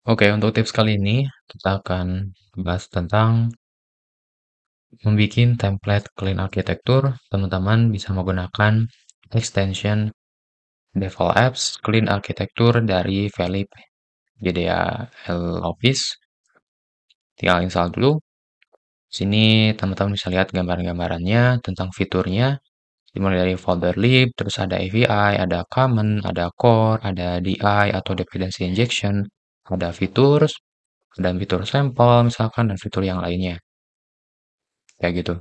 Oke, untuk tips kali ini kita akan bahas tentang membuat template clean architecture. Teman-teman bisa menggunakan extension DevOps Clean Architecture dari Velib JDA Office. Tinggal install dulu. Sini teman-teman bisa lihat gambar-gambarannya tentang fiturnya. Dimulai dari folder lib, terus ada API, ada common, ada core, ada DI atau dependency injection, ada fitur, dan fitur sampel misalkan, dan fitur yang lainnya. Kayak gitu.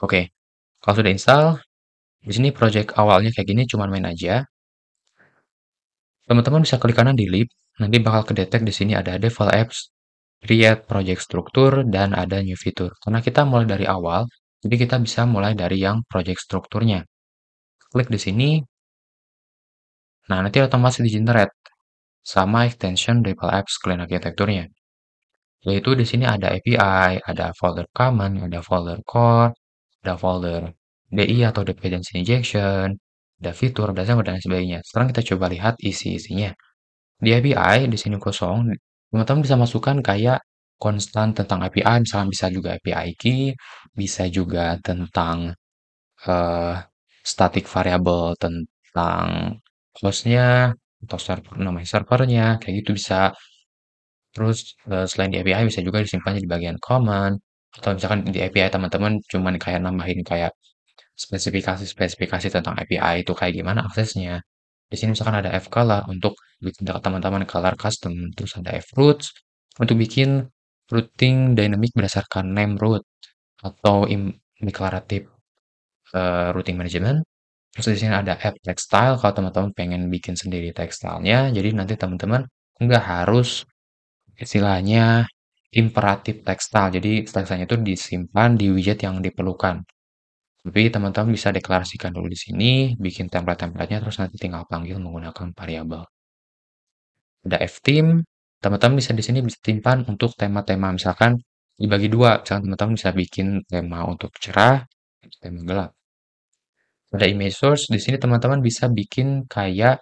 Oke, kalau sudah install, di sini project awalnya kayak gini, cuman main aja. Teman-teman bisa klik kanan di lib, nanti bakal kedetek di sini ada default apps, create project struktur, dan ada new feature. Karena kita mulai dari awal, jadi kita bisa mulai dari yang project strukturnya. Klik di sini, nah nanti otomatis di generate sama extension default apps clean architecture-nya. Yaitu di sini ada API, ada folder common, ada folder core, ada folder DI atau dependency injection, ada fitur, dan sebagainya. Sekarang kita coba lihat isi-isinya. Di API di sini kosong, teman-teman bisa masukkan kayak konstan tentang API, misalkan bisa juga API key, bisa juga tentang eh, static variable tentang hostnya atau server nama servernya, kayak gitu bisa. Terus selain di API bisa juga disimpannya di bagian command atau misalkan di API teman-teman cuman kayak nambahin kayak spesifikasi-spesifikasi tentang API itu kayak gimana aksesnya. Di sini misalkan ada fcolor untuk bikin teman-teman color custom, terus ada fruits untuk bikin routing dynamic berdasarkan name root atau declarative routing management. Terus di sini ada app text style kalau teman-teman pengen bikin sendiri text stylenya. Jadi nanti teman-teman nggak harus istilahnya imperatif tekstil. Jadi tekstilnya itu disimpan di widget yang diperlukan. Tapi teman-teman bisa deklarasikan dulu di sini, bikin template-templatenya, terus nanti tinggal panggil menggunakan variabel. Ada ftheme, teman-teman bisa di sini bisa simpan untuk tema-tema, misalkan dibagi dua, misalkan teman-teman bisa bikin tema untuk cerah, tema gelap. Ada image source, di sini teman-teman bisa bikin kayak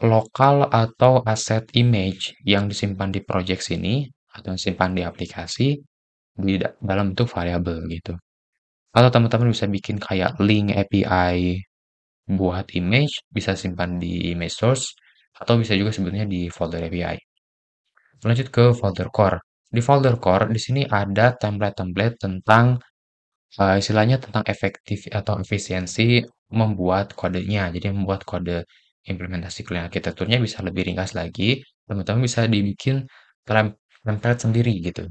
lokal atau aset image yang disimpan di project sini atau disimpan di aplikasi di dalam bentuk variabel gitu. Atau teman-teman bisa bikin kayak link API buat image, bisa simpan di image source, atau bisa juga sebetulnya di folder API. Lanjut ke folder core. Di folder core, di sini ada template-template tentang istilahnya tentang efektif atau efisiensi membuat kodenya. Jadi membuat kode implementasi clean architecture-nya bisa lebih ringkas lagi. Teman-teman bisa dibikin template sendiri gitu.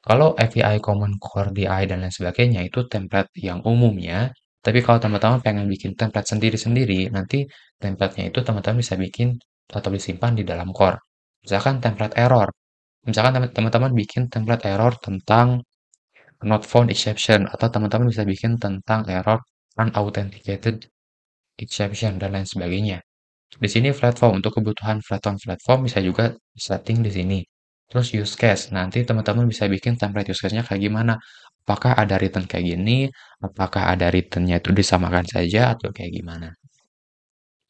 Kalau API Common Core DI dan lain sebagainya itu template yang umumnya, tapi kalau teman-teman pengen bikin template sendiri-sendiri, nanti template-nya itu teman-teman bisa bikin atau disimpan di dalam core. Misalkan template error. Misalkan teman-teman bikin template error tentang not found exception atau teman-teman bisa bikin tentang error unauthenticated exception dan lain sebagainya. Di sini platform untuk kebutuhan platform bisa juga setting di sini. Terus use case, nanti teman-teman bisa bikin template use case-nya kayak gimana. Apakah ada return kayak gini, apakah ada return-nya itu disamakan saja atau kayak gimana.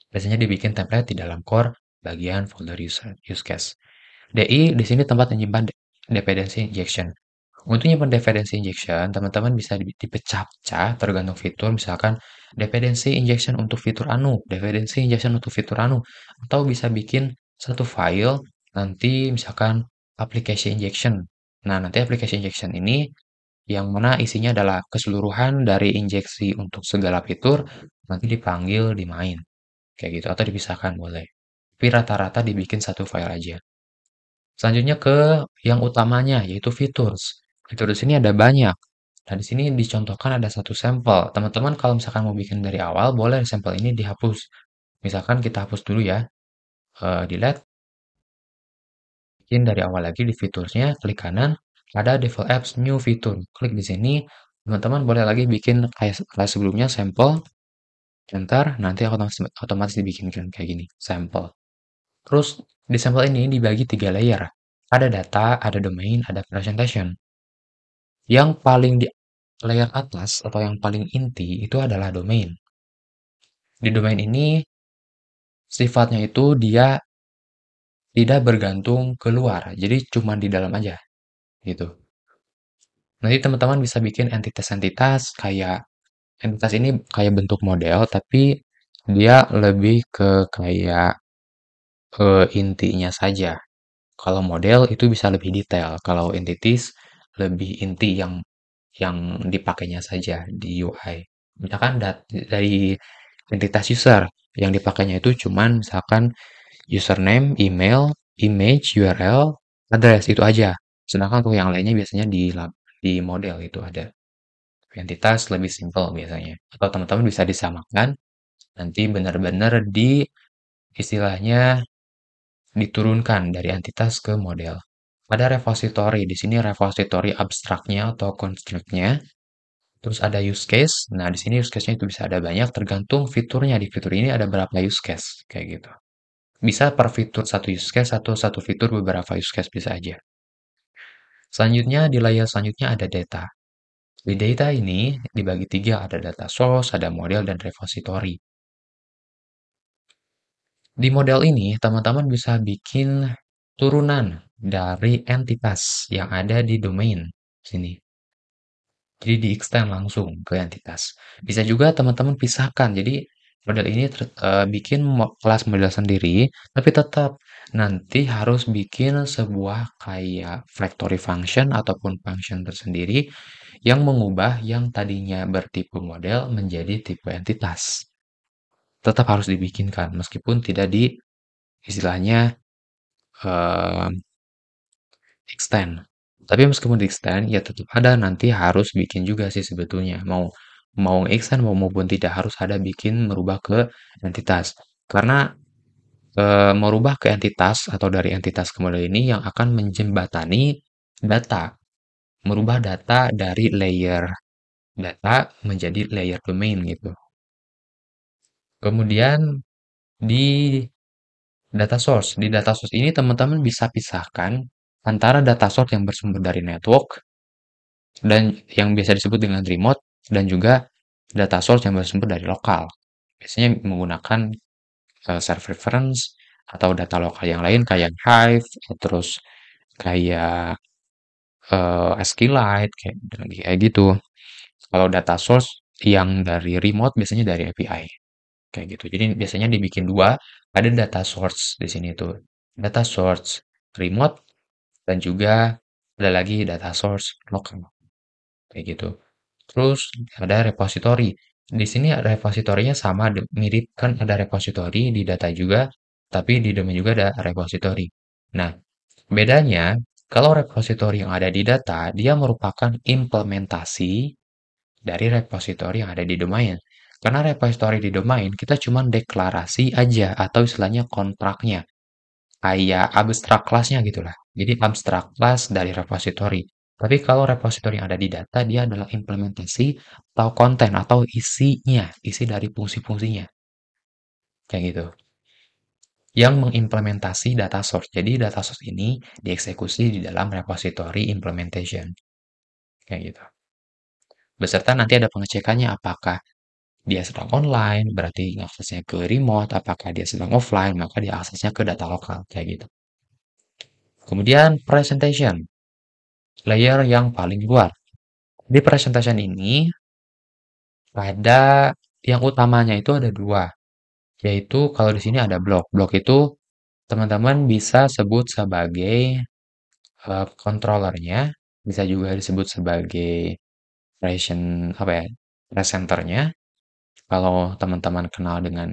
Biasanya dibikin template di dalam core bagian folder use case. DI di sini tempat menyimpan dependency injection. Untuk nyimpan dependency injection, teman-teman bisa dipecah-pecah tergantung fitur, misalkan dependency injection untuk fitur anu, dependency injection untuk fitur anu, atau bisa bikin satu file nanti misalkan application injection. Nah, nanti application injection ini yang mana isinya adalah keseluruhan dari injeksi untuk segala fitur nanti dipanggil di main. Kayak gitu, atau dipisahkan boleh. Tapi rata-rata dibikin satu file aja. Selanjutnya ke yang utamanya, yaitu features. Fitur di sini ada banyak. Nah, di sini dicontohkan ada satu sampel. Teman-teman kalau misalkan mau bikin dari awal, boleh sampel ini dihapus. Misalkan kita hapus dulu ya, delete, bikin dari awal lagi di fiturnya, klik kanan, ada default apps new feature. Klik di sini, teman-teman boleh lagi bikin kayak sebelumnya sampel, enter, nanti otomatis dibikinkan kayak gini, sampel. Terus di sampel ini dibagi 3 layer. Ada data, ada domain, ada presentation. Yang paling di layer atas atau yang paling inti itu adalah domain. Di domain ini sifatnya itu dia tidak bergantung keluar. Jadi cuma di dalam aja gitu. Nanti teman-teman bisa bikin entitas-entitas kayak entitas ini kayak bentuk model, tapi dia lebih ke kayak intinya saja. Kalau model itu bisa lebih detail. Kalau entities lebih inti yang dipakainya saja di UI. Misalkan dari entitas user yang dipakainya itu cuman misalkan username, email, image, URL, address itu aja. Sedangkan untuk yang lainnya biasanya di model itu ada. Entitas lebih simple biasanya. Atau teman-teman bisa disamakan nanti benar-benar di istilahnya diturunkan dari entitas ke model. Ada repository, di sini repository abstraknya atau construct-nya. Terus ada use case. Nah, di sini use case-nya itu bisa ada banyak tergantung fiturnya. Di fitur ini ada berapa use case kayak gitu. Bisa per fitur satu use case atau satu fitur beberapa use case bisa aja. Selanjutnya di layer selanjutnya ada data. Di data ini dibagi tiga, ada data source, ada model, dan repository. Di model ini, teman-teman bisa bikin turunan dari entitas yang ada di domain sini. Jadi di-extend langsung ke entitas. Bisa juga teman-teman pisahkan. Jadi model ini bikin kelas model sendiri, tapi tetap nanti harus bikin sebuah kayak factory function ataupun function tersendiri yang mengubah yang tadinya bertipe model menjadi tipe entitas. Tetap harus dibikinkan meskipun tidak di istilahnya eh, extend. Tapi meskipun di extend, ya tetap ada nanti harus bikin juga sih sebetulnya. Mau mau extend maupun tidak harus ada bikin merubah ke entitas. Karena merubah ke entitas atau dari entitas ke model ini yang akan menjembatani data. Merubah data dari layer data menjadi layer domain gitu. Kemudian di data source. Di data source ini teman-teman bisa pisahkan antara data source yang bersumber dari network dan yang biasa disebut dengan remote dan juga data source yang bersumber dari lokal. Biasanya menggunakan self reference atau data lokal yang lain kayak Hive, terus kayak SQLite kayak gitu. Kalau data source yang dari remote biasanya dari API kayak gitu. Jadi biasanya dibikin dua, ada data source di sini tuh. Data source remote dan juga ada lagi data source lokal kayak gitu. Terus ada repository. Di sini repositorinya sama, mirip kan ada repository di data juga, tapi di domain juga ada repository. Nah, bedanya kalau repository yang ada di data, dia merupakan implementasi dari repository yang ada di domain. Karena repository di domain, kita cuma deklarasi aja atau istilahnya kontraknya. Kayak abstrak kelasnya gitulah. Jadi abstrak kelas dari repository. Tapi kalau repository yang ada di data, dia adalah implementasi atau konten atau isinya, isi dari fungsi-fungsinya. Kayak gitu. Yang mengimplementasi data source. Jadi data source ini dieksekusi di dalam repository implementation. Kayak gitu. Beserta nanti ada pengecekannya apakah dia sedang online, berarti aksesnya ke remote, apakah dia sedang offline, maka dia aksesnya ke data lokal, kayak gitu. Kemudian presentation, layer yang paling luar. Di presentation ini ada yang utamanya itu ada dua, yaitu kalau di sini ada blog. Blog itu teman-teman bisa sebut sebagai controllernya, bisa juga disebut sebagai apa ya, presenternya. Kalau teman-teman kenal dengan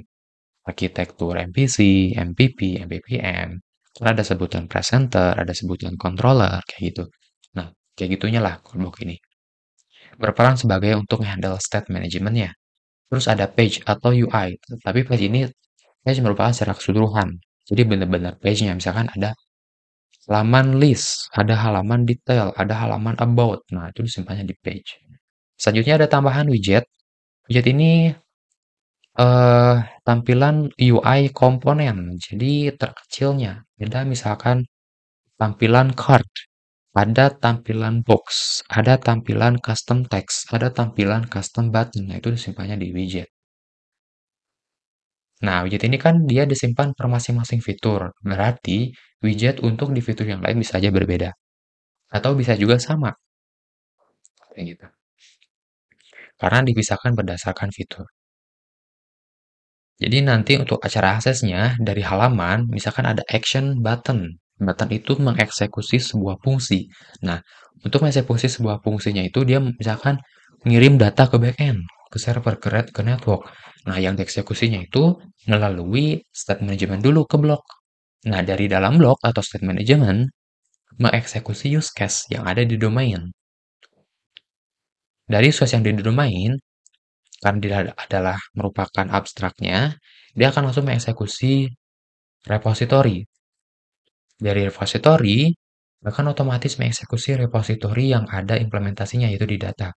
arsitektur MPC, MPP, MPPM, kan ada sebutan presenter, ada sebutan controller, kayak gitu. Nah, kayak gitunya lah blog ini. Berperan sebagai untuk handle state manajemennya. Terus ada page atau UI, tapi page ini page merupakan secara keseluruhan. Jadi benar-benar page-nya, misalkan ada halaman list, ada halaman detail, ada halaman about. Nah, itu disimpannya di page. Selanjutnya ada tambahan widget. Widget ini eh, tampilan UI komponen. Jadi terkecilnya. Beda misalkan tampilan card, ada tampilan box, ada tampilan custom text, ada tampilan custom button. Nah, itu disimpannya di widget. Nah, widget ini kan dia disimpan per masing-masing fitur. Berarti widget untuk di fitur yang lain bisa aja berbeda. Atau bisa juga sama. Kayak gitu. Karena dipisahkan berdasarkan fitur. Jadi nanti untuk acara aksesnya dari halaman, misalkan ada action button. Button itu mengeksekusi sebuah fungsi. Nah, untuk mengeksekusi sebuah fungsinya itu dia misalkan ngirim data ke backend, ke server, ke network. Nah, yang dieksekusinya itu melalui state management dulu ke blok. Nah, dari dalam blok atau state management, mengeksekusi use case yang ada di domain. Dari use case yang ada di domain, karena dia adalah merupakan abstraknya, dia akan langsung mengeksekusi repository. Dari repository, akan otomatis mengeksekusi repository yang ada implementasinya, yaitu di data.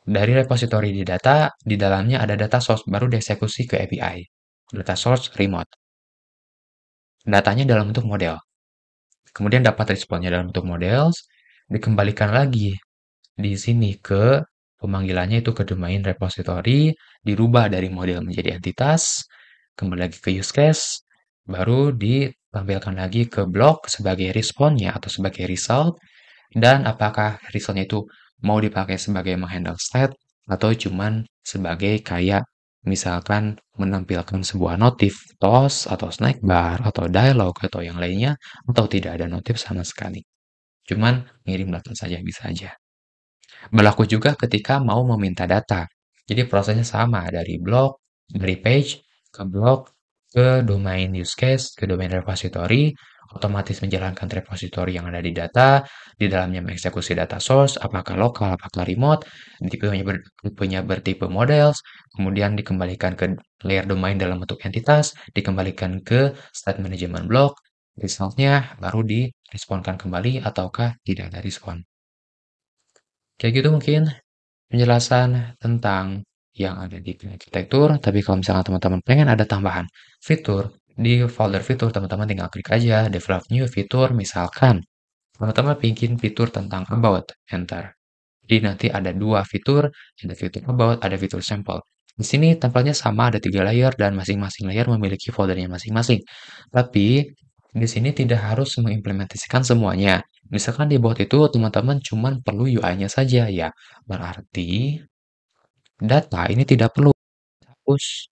Dari repository di data, di dalamnya ada data source, baru dieksekusi ke API. Data source remote. Datanya dalam bentuk model. Kemudian dapat responnya dalam bentuk model, dikembalikan lagi di sini ke pemanggilannya itu ke domain repository, dirubah dari model menjadi entitas, kembali lagi ke use case, baru ditampilkan lagi ke blok sebagai responnya atau sebagai result, dan apakah resultnya itu mau dipakai sebagai menghandle state atau cuman sebagai kayak misalkan menampilkan sebuah notif toast atau snack bar atau dialog atau yang lainnya atau tidak ada notif sama sekali. Cuman ngirim data saja bisa aja. Berlaku juga ketika mau meminta data. Jadi prosesnya sama dari blok, dari page ke blok, ke domain use case, ke domain repository, otomatis menjalankan repository yang ada di data, di dalamnya mengeksekusi data source, apakah lokal, apakah remote, tipenya bertipe models, kemudian dikembalikan ke layer domain dalam bentuk entitas, dikembalikan ke state management block, resultnya baru diresponkan kembali ataukah tidak ada respon. Kayak gitu mungkin penjelasan tentang yang ada di arsitektur, tapi kalau misalnya teman-teman pengen ada tambahan fitur, di folder fitur teman-teman tinggal klik aja develop new fitur, misalkan teman-teman bikin fitur tentang about, enter. Jadi nanti ada dua fitur, ada fitur about, ada fitur sampel. Di sini tempelnya sama, ada 3 layer dan masing-masing layer memiliki foldernya masing-masing. Tapi di sini tidak harus mengimplementasikan semuanya. Misalkan di bot itu teman-teman cuma perlu UI-nya saja ya. Berarti data ini tidak perlu hapus.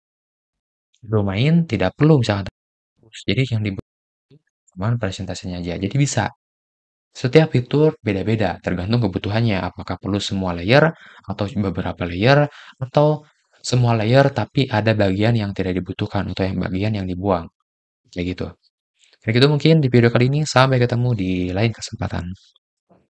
Domain tidak perlu misalkan hapus. Jadi yang dibuat cuma presentasinya aja. Jadi bisa. Setiap fitur beda-beda, tergantung kebutuhannya. Apakah perlu semua layer, atau beberapa layer, atau semua layer tapi ada bagian yang tidak dibutuhkan, atau yang bagian yang dibuang. Kayak gitu. Kayak gitu mungkin di video kali ini. Sampai ketemu di lain kesempatan.